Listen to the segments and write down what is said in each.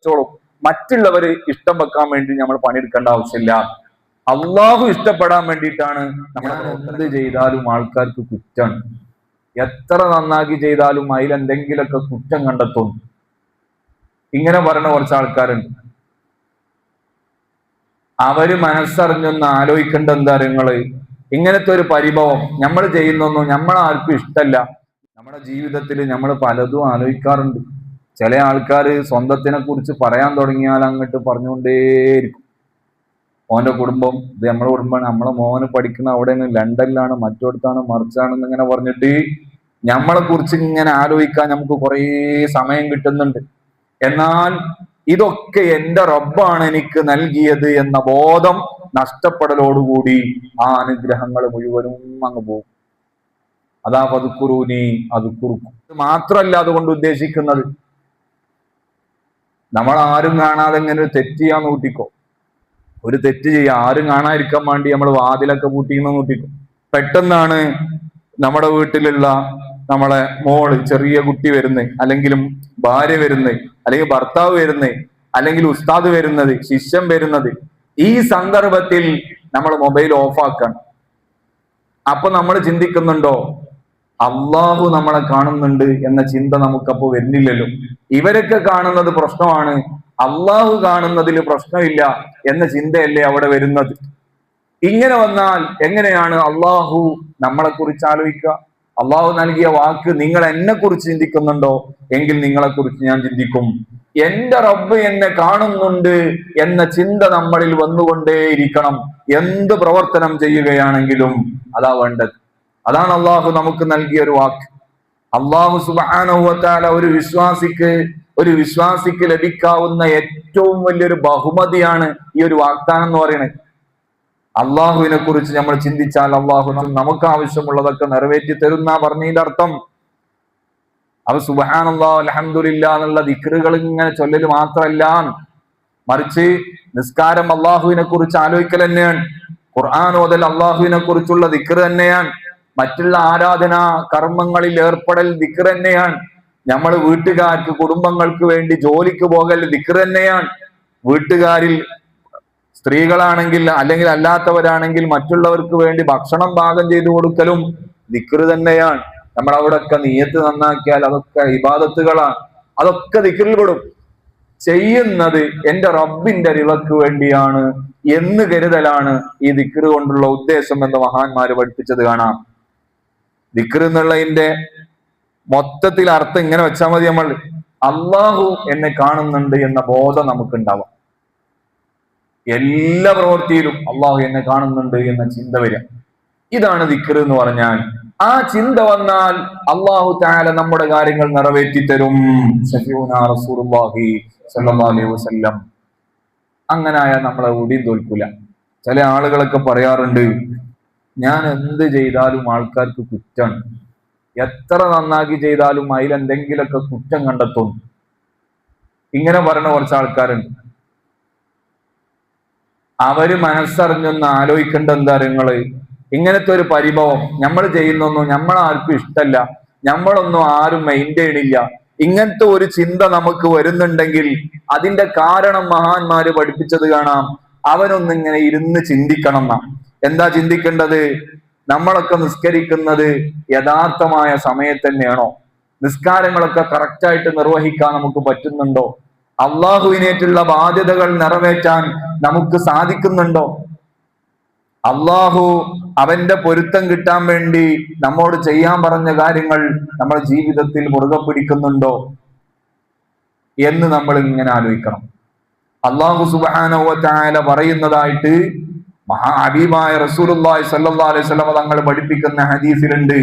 ചോളും. മറ്റുള്ളവര് ഇഷ്ടം വെക്കാൻ വേണ്ടി നമ്മൾ പണിയെടുക്കേണ്ട ആവശ്യമില്ല. അള്ളാഹു ഇഷ്ടപ്പെടാൻ വേണ്ടിയിട്ടാണ് നമ്മൾ എന്ത് ചെയ്താലും ആൾക്കാർക്ക് കുറ്റമാണ്. എത്ര നന്നാക്കി ചെയ്താലും അതിലെന്തെങ്കിലൊക്കെ കുറ്റം കണ്ടെത്തും. ഇങ്ങനെ പറയുന്ന കുറച്ച് ആൾക്കാരുണ്ട്. അവര് മനസ്സറിഞ്ഞൊന്ന് ആലോചിക്കേണ്ട എന്താ നിങ്ങള്, ഇങ്ങനത്തെ ഒരു പരിഭവം നമ്മൾ ചെയ്യുന്നൊന്നും നമ്മളാർക്കും ഇഷ്ടമല്ല. നമ്മുടെ ജീവിതത്തിൽ നമ്മൾ പലതും ആലോചിക്കാറുണ്ട്. ചില ആൾക്കാർ സ്വന്തത്തിനെ കുറിച്ച് പറയാൻ തുടങ്ങിയാൽ അങ്ങോട്ട് പറഞ്ഞുകൊണ്ടേയിരിക്കും. മോന്റെ കുടുംബം ഇത് നമ്മളെ കുടുംബമാണ്, നമ്മളെ മോന് പഠിക്കുന്ന അവിടെയാണ്, ലണ്ടനിലാണ്, മറ്റോടത്താണ്, മറിച്ചാണെന്ന് ഇങ്ങനെ പറഞ്ഞിട്ട് നമ്മളെ കുറിച്ച് ഇങ്ങനെ ആലോചിക്കാൻ നമുക്ക് കുറേ സമയം കിട്ടുന്നുണ്ട്. എന്നാൽ ഇതൊക്കെ എന്റെ റബ്ബാണ് എനിക്ക് നൽകിയത് എന്ന ബോധം നഷ്ടപ്പെടലോടുകൂടി ആ അനുഗ്രഹങ്ങൾ മുഴുവനും അങ്ങ് പോകും. അതാ പതുക്കുറൂനി അത് കുറുക്കും. മാത്രമല്ല അതുകൊണ്ട് ഉദ്ദേശിക്കുന്നത്, നമ്മൾ ആരും കാണാതെ ഇങ്ങനെ ഒരു തെറ്റ് ചെയ്യാൻ കൂട്ടിക്കോ. ഒരു തെറ്റ് ചെയ്യാൻ ആരും കാണാതിരിക്കാൻ വേണ്ടി നമ്മൾ വാതിലൊക്കെ പൂട്ടിന്ന് കൂട്ടിക്കോ. പെട്ടെന്നാണ് നമ്മുടെ വീട്ടിലുള്ള നമ്മളെ മോള്, ചെറിയ കുട്ടി വരുന്നത്, അല്ലെങ്കിലും ഭാര്യ വരുന്നത്, അല്ലെങ്കിൽ ഭർത്താവ് വരുന്നത്, അല്ലെങ്കിൽ ഉസ്താദ് വരുന്നത്, ശിഷ്യൻ വരുന്നത്. ഈ സന്ദർഭത്തിൽ നമ്മൾ മൊബൈൽ ഓഫാക്കണം. അപ്പൊ നമ്മൾ ചിന്തിക്കുന്നുണ്ടോ അള്ളാഹു നമ്മളെ കാണുന്നുണ്ട് എന്ന ചിന്ത നമുക്കപ്പോ വരുന്നില്ലല്ലോ. ഇവരൊക്കെ കാണുന്നത് പ്രശ്നമാണ്, അള്ളാഹു കാണുന്നതിൽ പ്രശ്നമില്ല എന്ന ചിന്തയല്ലേ അവിടെ വരുന്നത്. ഇങ്ങനെ വന്നാൽ എങ്ങനെയാണ് അള്ളാഹു നമ്മളെ കുറിച്ച് ആലോചിക്കുക? അള്ളാഹു നൽകിയ വാക്ക്, നിങ്ങൾ എന്നെ കുറിച്ച് ചിന്തിക്കുന്നുണ്ടോ എങ്കിൽ നിങ്ങളെ കുറിച്ച് ഞാൻ ചിന്തിക്കും. എന്റെ റബ്ബ് എന്നെ കാണുന്നുണ്ട് എന്ന ചിന്ത നമ്മളിൽ വന്നുകൊണ്ടേയിരിക്കണം. എന്ത് പ്രവർത്തനം ചെയ്യുകയാണെങ്കിലും അതാ വേണ്ടത്. അതാണ് അള്ളാഹു നമുക്ക് നൽകിയ ഒരു വാക്ക്. അള്ളാഹു സുബ്ഹാനഹു വ തആല ഒരു വിശ്വാസിക്ക് ലഭിക്കാവുന്ന ഏറ്റവും വലിയൊരു ബഹുമതിയാണ് ഈ ഒരു വാഗ്ദാനം എന്ന് പറയുന്നത്. അള്ളാഹുവിനെ കുറിച്ച് നമ്മൾ ചിന്തിച്ചാൽ അള്ളാഹു നമുക്ക് ആവശ്യമുള്ളതൊക്കെ നിറവേറ്റി തരുന്ന പറഞ്ഞതിന്റെ അർത്ഥം. അവ സുബ്ഹാനല്ലാഹ് അൽഹംദുലില്ലാഹ് എന്നുള്ള ദിക്റുകൾ ഇങ്ങനെ ചൊല്ലല് മാത്രമല്ല, മറിച്ച് നിസ്കാരം അള്ളാഹുവിനെ കുറിച്ച് ആലോചിക്കൽ തന്നെയാണ്. ഖുർആൻ ഓതൽ അള്ളാഹുവിനെ കുറിച്ചുള്ള ദിക്ർ തന്നെയാണ്. മറ്റുള്ള ആരാധനാ കർമ്മങ്ങളിൽ ഏർപ്പെടൽ ദിക്ർ തന്നെയാണ്. നമ്മൾ വീട്ടുകാർക്ക്, കുടുംബങ്ങൾക്ക് വേണ്ടി ജോലിക്ക് പോകൽ ദിക്ർ തന്നെയാണ്. വീട്ടുകാരിൽ സ്ത്രീകളാണെങ്കിൽ അല്ലെങ്കിൽ അല്ലാത്തവരാണെങ്കിൽ മറ്റുള്ളവർക്ക് വേണ്ടി ഭക്ഷണം പാകം ചെയ്തു കൊടുക്കലും ദിക്ർ തന്നെയാണ്. നമ്മൾ അവിടെയൊക്കെ നിയ്യത്ത് നന്നാക്കിയാൽ അതൊക്കെ ഇബാദത്തുകളാണ്. അതൊക്കെ ദിക്റിൽ പെടും. ചെയ്യുന്നത് എന്റെ റബ്ബിന്റെ റിളക്ക് വേണ്ടിയാണ് എന്ന് കരുതലാണ് ഈ ദിക്ർ കൊണ്ടുള്ള ഉദ്ദേശം എന്ന് മഹാന്മാര് പഠിപ്പിച്ചത് കാണാം. ദിക്ർ എന്നുള്ളതിന്റെ മൊത്തത്തിൽ അർത്ഥം ഇങ്ങനെ വെച്ചാൽ മതി. നമ്മൾ അള്ളാഹു എന്നെ കാണുന്നുണ്ട് എന്ന ബോധം നമുക്ക് ഉണ്ടാവാം. എല്ലാ പ്രവൃത്തിയിലും അള്ളാഹു എന്നെ കാണുന്നുണ്ട് എന്ന ചിന്ത വരിക. ഇതാണ് ദിക്ർ എന്ന് പറഞ്ഞാൽ. ആ ചിന്ത വന്നാൽ അള്ളാഹു തആല നമ്മുടെ കാര്യങ്ങൾ നിറവേറ്റി തരും. സഫീഉനാ റസൂലുള്ളാഹി സ്വല്ലല്ലാഹു അലൈഹി വസല്ലം. അങ്ങനായ നമ്മളെ ഓടിയും തോൽക്കൂല. ചില ആളുകളൊക്കെ പറയാറുണ്ട്, ഞാൻ എന്ത് ചെയ്താലും ആൾക്കാർക്ക് കുറ്റമാണ്, എത്ര നന്നാക്കി ചെയ്താലും അതിലെന്തെങ്കിലൊക്കെ കുറ്റം കണ്ടെത്തും. ഇങ്ങനെ പറയുന്ന കുറച്ച് ആൾക്കാരുണ്ട്. അവര് മനസ്സറിഞ്ഞൊന്ന് ആലോചിക്കേണ്ട എന്താ നിങ്ങള്, ഇങ്ങനത്തെ ഒരു പരിഭവം നമ്മൾ ചെയ്യുന്നൊന്നും നമ്മളാർക്കും ഇഷ്ടമല്ല, നമ്മളൊന്നും ആരും മെയിൻറ്റെയിൻ ചെയ്യണില്ല. ഇങ്ങനത്തെ ഒരു ചിന്ത നമുക്ക് വരുന്നുണ്ടെങ്കിൽ അതിന്റെ കാരണം മഹാന്മാര് പഠിപ്പിച്ചത് കാണാം. അവനൊന്നിങ്ങനെ ഇരുന്ന് ചിന്തിക്കണം എന്നാ. എന്താ ചിന്തിക്കേണ്ടത്? നമ്മളൊക്കെ നിസ്കരിക്കുന്നത് യഥാർത്ഥമായ സമയത്ത് തന്നെയാണോ? നിസ്കാരങ്ങളൊക്കെ കറക്റ്റായിട്ട് നിർവഹിക്കാൻ നമുക്ക് പറ്റുന്നുണ്ടോ? അള്ളാഹുവിനേറ്റുള്ള ബാധ്യതകൾ നിറവേറ്റാൻ നമുക്ക് സാധിക്കുന്നുണ്ടോ? അള്ളാഹു അവന്റെ പൊരുത്തം കിട്ടാൻ വേണ്ടി നമ്മോട് ചെയ്യാൻ പറഞ്ഞ കാര്യങ്ങൾ നമ്മുടെ ജീവിതത്തിൽ മുറുകെ പിടിക്കുന്നുണ്ടോ എന്ന് നമ്മൾ ഇങ്ങനെ ആലോചിക്കണം. അള്ളാഹു സുബ്ഹാനഹു വ തആല പറയുന്നതായിട്ട് ഹബീബായ റസൂലുള്ളാഹി സ്വല്ലല്ലാഹു അലൈഹി വസല്ലം തങ്ങൾ പഠിപ്പിക്കുന്ന ഹദീസിലുണ്ട്,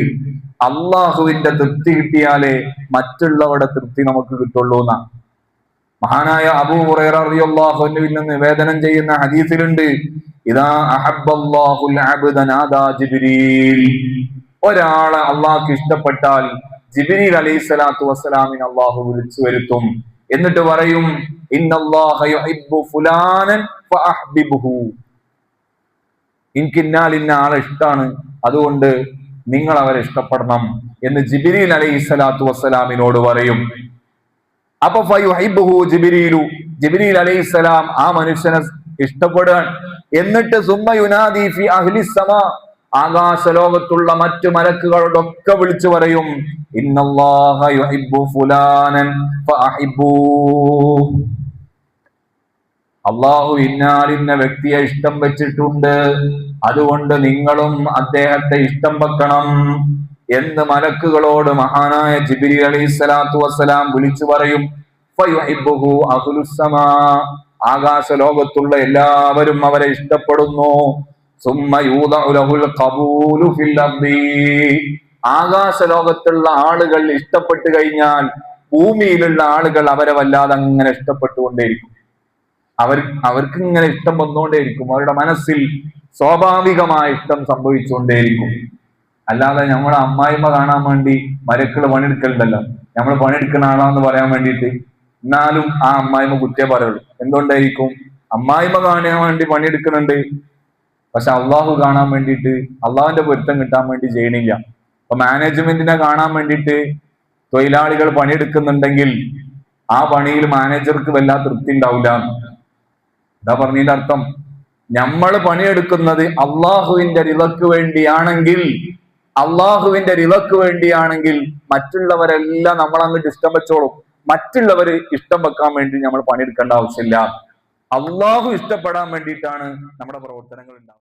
അള്ളാഹുവിന്റെ തൃപ്തി കിട്ടിയാലേ മറ്റുള്ളവരുടെ തൃപ്തി നമുക്ക് കിട്ടുള്ളൂ എന്നാ. മഹാനായ അബൂ ഹുറൈറ റളിയല്ലാഹു അൻഹുവിൽ നിന്ന് നിവേദനം ചെയ്യുന്ന ഹദീസിലുണ്ട്, ഇദാ അഹബ്ബല്ലാഹുൽ അബ്ദ നാദാ ജിബ്രീൽ. ഒരാളെ അള്ളാഹ്ക്ക് ഇഷ്ടപ്പെട്ടാൽ ജിബ്രീൽ അലൈഹിസ്സലാത്തു വസ്സലാമിനെ അള്ളാഹു വിളിച്ചു വരുത്തും. എന്നിട്ട് പറയും, ഇന്നല്ലാഹ യുഹിബ്ബു ഫുലാനൻ ഫഅഹ്ബിബ്ഹു. എനിക്ക് ഇന്ന ആളെ ഇഷ്ടമാണ്, അതുകൊണ്ട് നിങ്ങൾ അവരെ ഇഷ്ടപ്പെടണം എന്ന് ജിബ്രീൽ അലൈഹിസ്സലാത്തു വസ്സലാമിനോട് പറയും. അപ്പൊ ഫയുഹിബ്ബുഹു ജിബ്രീലു, ജിബ്രീൽ അലൈഹിസ്സലാം ആ മനുഷ്യനെ ഇഷ്ടപ്പെടുകയാണ്. എന്നിട്ട് സുമ്മ യുനാദി ഫി അഹ്ലിസ് സമാ, ആകാശ ലോകത്തുള്ള മറ്റു മലക്കുകളോടൊക്കെ വിളിച്ചു പറയും, ഇന്നല്ലാഹ യുഹിബ്ബു ഫുലാനൻ ഫഅഹിബ്ബൂ, അള്ളാഹു ഇന്നാലിന്ന വ്യക്തിയെ ഇഷ്ടം വെച്ചിട്ടുണ്ട്, അതുകൊണ്ട് നിങ്ങളും അദ്ദേഹത്തെ ഇഷ്ടം വെക്കണം എന്ന് മലക്കുകളോട് മഹാനായ ജിബ്രീൽ അലൈഹിസ്സലാത്തു വസ്സലാം വിളിച്ചു പറയും. ഫയുഹിബ്ബുഹു അഹ്ലുസ് സമാ, ആകാശ ലോകത്തുള്ള എല്ലാവരും അവരെ ഇഷ്ടപ്പെടുന്നു. സുമ്മ യൂദഉ ലഹുൽ ഖബൂലു ഫിൽ അർദി, ആകാശ ലോകത്തുള്ള ആളുകൾ ഇഷ്ടപ്പെട്ടു കഴിഞ്ഞാൽ ഭൂമിയിലുള്ള ആളുകൾ അവരെ വല്ലാതെ അങ്ങനെ ഇഷ്ടപ്പെട്ടുകൊണ്ടേയിരിക്കും. അവർക്ക് ഇങ്ങനെ ഇഷ്ടം വന്നുകൊണ്ടേയിരിക്കും. അവരുടെ മനസ്സിൽ സ്വാഭാവികമായ ഇഷ്ടം സംഭവിച്ചുകൊണ്ടേയിരിക്കും. അല്ലാതെ നമ്മളെ അമ്മായിമ്മ കാണാൻ വേണ്ടി മരക്കള് പണിയെടുക്കലുണ്ടല്ലോ, നമ്മൾ പണിയെടുക്കുന്ന ആളാന്ന് പറയാൻ വേണ്ടിയിട്ട്, എന്നാലും ആ അമ്മായിമ്മ കുറ്റേ പറയുള്ളൂ. എന്തുകൊണ്ടായിരിക്കും? അമ്മായിമ്മ കാണാൻ വേണ്ടി പണിയെടുക്കുന്നുണ്ട്, പക്ഷെ അള്ളാഹു കാണാൻ വേണ്ടിയിട്ട്, അള്ളാഹുവിന്റെ പൊരുത്തം കിട്ടാൻ വേണ്ടി ചെയ്യണില്ല. അപ്പൊ മാനേജ്മെന്റിനെ കാണാൻ വേണ്ടിയിട്ട് തൊഴിലാളികൾ പണിയെടുക്കുന്നുണ്ടെങ്കിൽ ആ പണിയിൽ മാനേജർക്ക് വല്ലാത്ത തൃപ്തി ഉണ്ടാവില്ല. എന്താ പറഞ്ഞതിന്റെ അർത്ഥം? നമ്മൾ പണിയെടുക്കുന്നത് അള്ളാഹുവിന്റെ റിളക്ക് വേണ്ടിയാണെങ്കിൽ മറ്റുള്ളവരെല്ലാം നമ്മൾ അങ്ങോട്ട് ഇഷ്ടം വെച്ചോളും. മറ്റുള്ളവര് ഇഷ്ടം വെക്കാൻ വേണ്ടി നമ്മൾ പണിയെടുക്കേണ്ട ആവശ്യമില്ല. അള്ളാഹു ഇഷ്ടപ്പെടാൻ വേണ്ടിയിട്ടാണ് നമ്മുടെ പ്രവർത്തനങ്ങൾ ഉണ്ടാവുന്നത്.